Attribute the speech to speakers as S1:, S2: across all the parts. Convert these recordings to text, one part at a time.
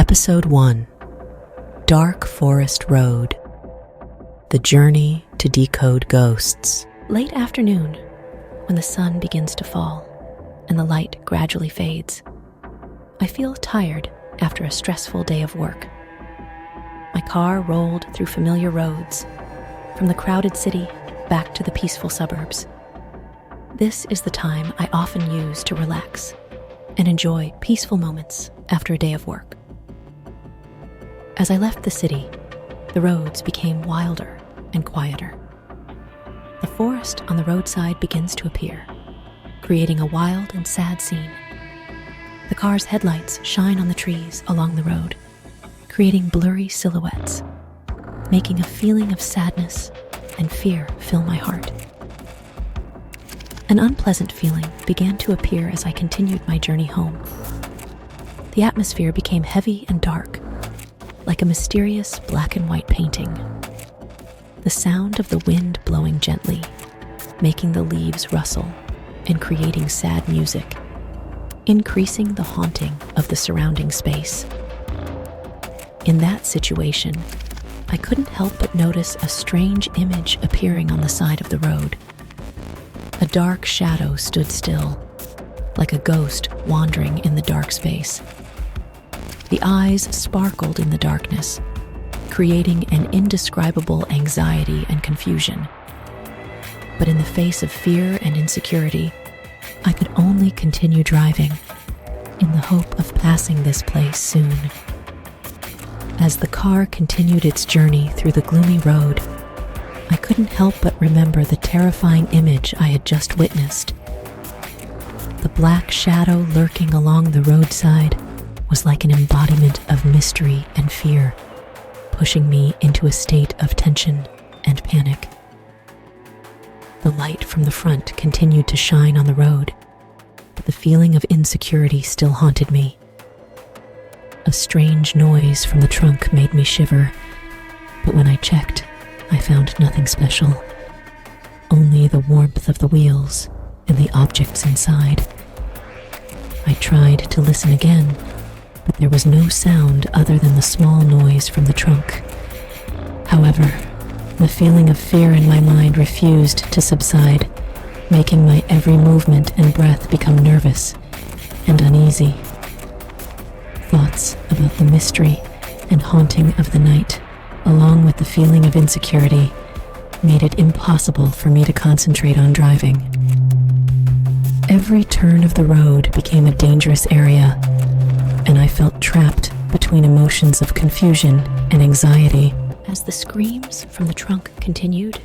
S1: Episode 1: Dark Forest Road. The Journey to Decode Ghosts. Late afternoon, when the sun begins to fall and the light gradually fades, I feel tired after a stressful day of work. My car rolled through familiar roads, from the crowded city back to the peaceful suburbs. This is the time I often use to relax and enjoy peaceful moments after a day of work. As I left the city, the roads became wilder and quieter. The forest on the roadside begins to appear, creating a wild and sad scene. The car's headlights shine on the trees along the road, creating blurry silhouettes, making a feeling of sadness and fear fill my heart. An unpleasant feeling began to appear as I continued my journey home. The atmosphere became heavy and dark, like a mysterious black and white painting. The sound of the wind blowing gently, making the leaves rustle and creating sad music, increasing the haunting of the surrounding space. In that situation, I couldn't help but notice a strange image appearing on the side of the road. A dark shadow stood still, like a ghost wandering in the dark space. The eyes sparkled in the darkness, creating an indescribable anxiety and confusion. But in the face of fear and insecurity, I could only continue driving, in the hope of passing this place soon. As the car continued its journey through the gloomy road, I couldn't help but remember the terrifying image I had just witnessed. The black shadow lurking along the roadside was like an embodiment of mystery and fear, pushing me into a state of tension and panic. The light from the front continued to shine on the road, but the feeling of insecurity still haunted me. A strange noise from the trunk made me shiver, but when I checked, I found nothing special, only the warmth of the wheels and the objects inside. I tried to listen again, but there was no sound other than the small noise from the trunk. However, the feeling of fear in my mind refused to subside, making my every movement and breath become nervous and uneasy. Thoughts about the mystery and haunting of the night, along with the feeling of insecurity, made it impossible for me to concentrate on driving. Every turn of the road became a dangerous area, and I felt trapped between emotions of confusion and anxiety. As the screams from the trunk continued,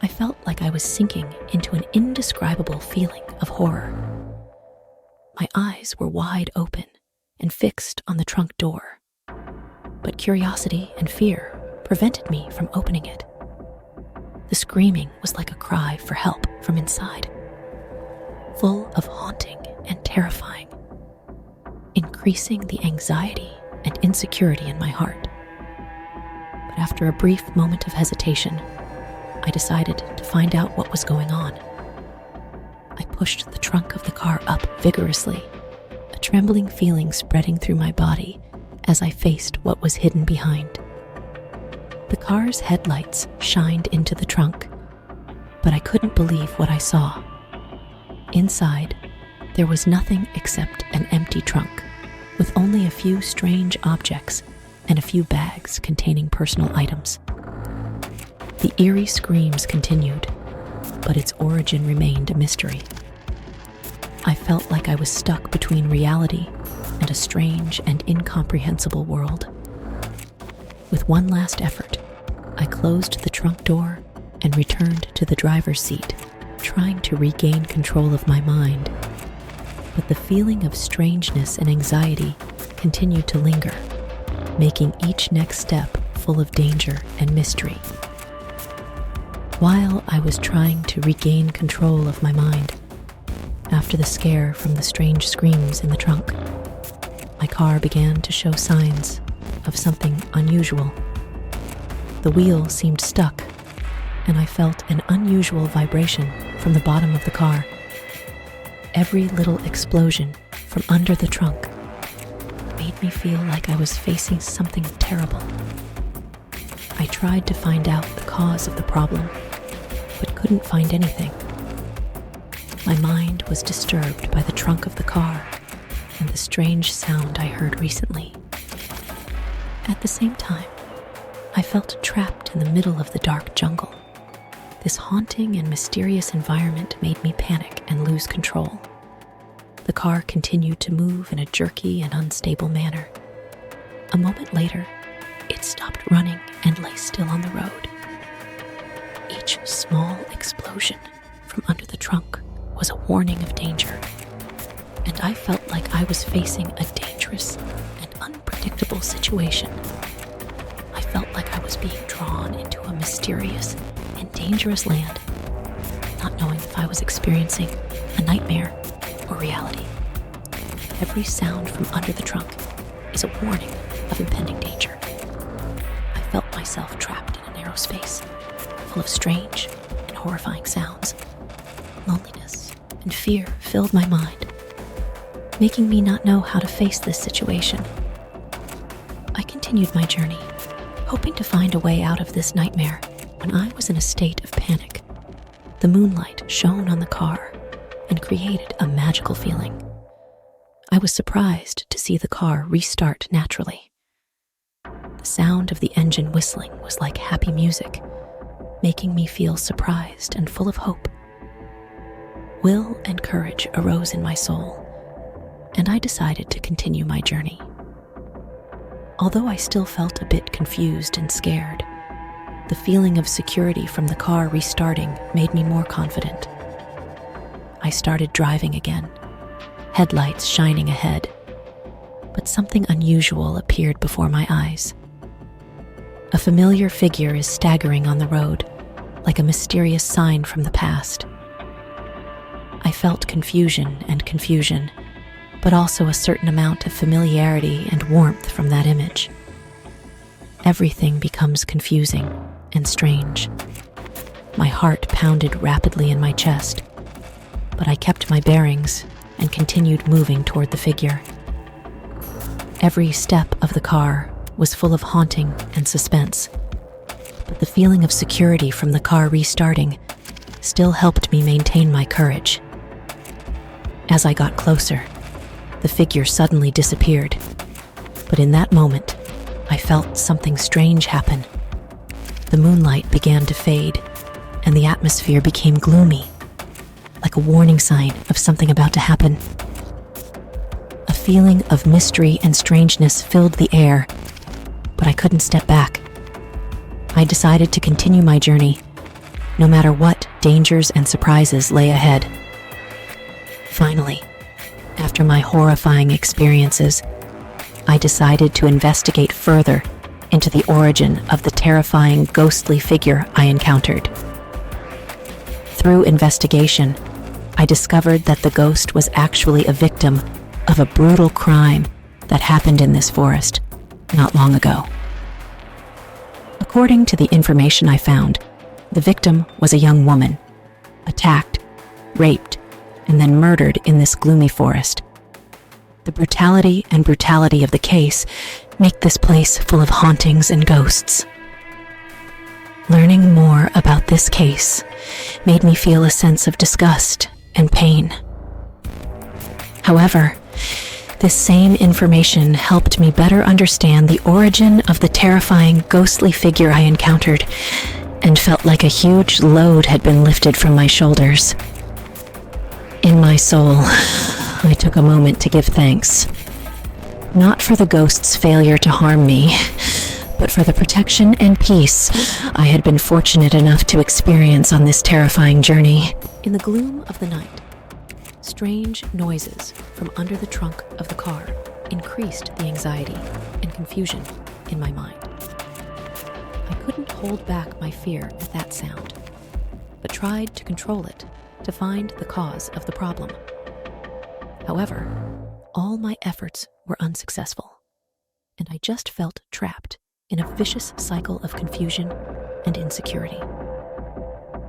S1: I felt like I was sinking into an indescribable feeling of horror. My eyes were wide open and fixed on the trunk door, but curiosity and fear prevented me from opening it. The screaming was like a cry for help from inside, full of haunting and terrifying, increasing the anxiety and insecurity in my heart. But after a brief moment of hesitation, I decided to find out what was going on. I pushed the trunk of the car up vigorously, a trembling feeling spreading through my body as I faced what was hidden behind. The car's headlights shined into the trunk, but I couldn't believe what I saw. Inside, there was nothing except an empty trunk, with only a few strange objects and a few bags containing personal items. The eerie screams continued, but its origin remained a mystery. I felt like I was stuck between reality and a strange and incomprehensible world. With one last effort, I closed the trunk door and returned to the driver's seat, trying to regain control of my mind. But the feeling of strangeness and anxiety continued to linger, making each next step full of danger and mystery. While I was trying to regain control of my mind, after the scare from the strange screams in the trunk, my car began to show signs of something unusual. The wheel seemed stuck, and I felt an unusual vibration from the bottom of the car. Every little explosion from under the trunk made me feel like I was facing something terrible. I tried to find out the cause of the problem, but couldn't find anything. My mind was disturbed by the trunk of the car and the strange sound I heard recently. At the same time, I felt trapped in the middle of the dark jungle. This haunting and mysterious environment made me panic and lose control. The car continued to move in a jerky and unstable manner. A moment later, it stopped running and lay still on the road. Each small explosion from under the trunk was a warning of danger, and I felt like I was facing a dangerous and unpredictable situation. I felt like I was being drawn into a mysterious and dangerous land, not knowing if I was experiencing a nightmare or reality. Every sound from under the trunk is a warning of impending danger. I felt myself trapped in a narrow space, full of strange and horrifying sounds. Loneliness and fear filled my mind, making me not know how to face this situation. I continued my journey, hoping to find a way out of this nightmare, when I was in a state of panic. The moonlight shone on the car and created a magical feeling. I was surprised to see the car restart naturally. The sound of the engine whistling was like happy music, making me feel surprised and full of hope. Will and courage arose in my soul, and I decided to continue my journey. Although I still felt a bit confused and scared, the feeling of security from the car restarting made me more confident. I started driving again, headlights shining ahead, but something unusual appeared before my eyes. A familiar figure is staggering on the road, like a mysterious sign from the past. I felt confusion, but also a certain amount of familiarity and warmth from that image. Everything becomes confusing and strange. My heart pounded rapidly in my chest, but I kept my bearings and continued moving toward the figure. Every step of the car was full of haunting and suspense, but the feeling of security from the car restarting still helped me maintain my courage. As I got closer, the figure suddenly disappeared, but in that moment, I felt something strange happen. The moonlight began to fade, and the atmosphere became gloomy, like a warning sign of something about to happen. A feeling of mystery and strangeness filled the air, but I couldn't step back. I decided to continue my journey, no matter what dangers and surprises lay ahead. Finally, after my horrifying experiences, I decided to investigate further into the origin of the terrifying ghostly figure I encountered. Through investigation, I discovered that the ghost was actually a victim of a brutal crime that happened in this forest not long ago. According to the information I found, the victim was a young woman, attacked, raped, and then murdered in this gloomy forest. The brutality of the case make this place full of hauntings and ghosts. Learning more about this case made me feel a sense of disgust and pain. However, this same information helped me better understand the origin of the terrifying ghostly figure I encountered, and felt like a huge load had been lifted from my shoulders. In my soul, I took a moment to give thanks, not for the ghost's failure to harm me, but for the protection and peace I had been fortunate enough to experience on this terrifying journey. In the gloom of the night, strange noises from under the trunk of the car increased the anxiety and confusion in my mind. I couldn't hold back my fear at that sound, but tried to control it to find the cause of the problem. However, all my efforts were unsuccessful, and I just felt trapped in a vicious cycle of confusion and insecurity.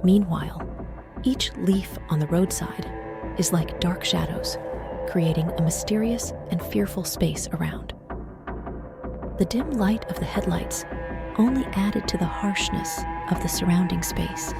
S1: Meanwhile, each leaf on the roadside is like dark shadows, creating a mysterious and fearful space around. The dim light of the headlights only added to the harshness of the surrounding space.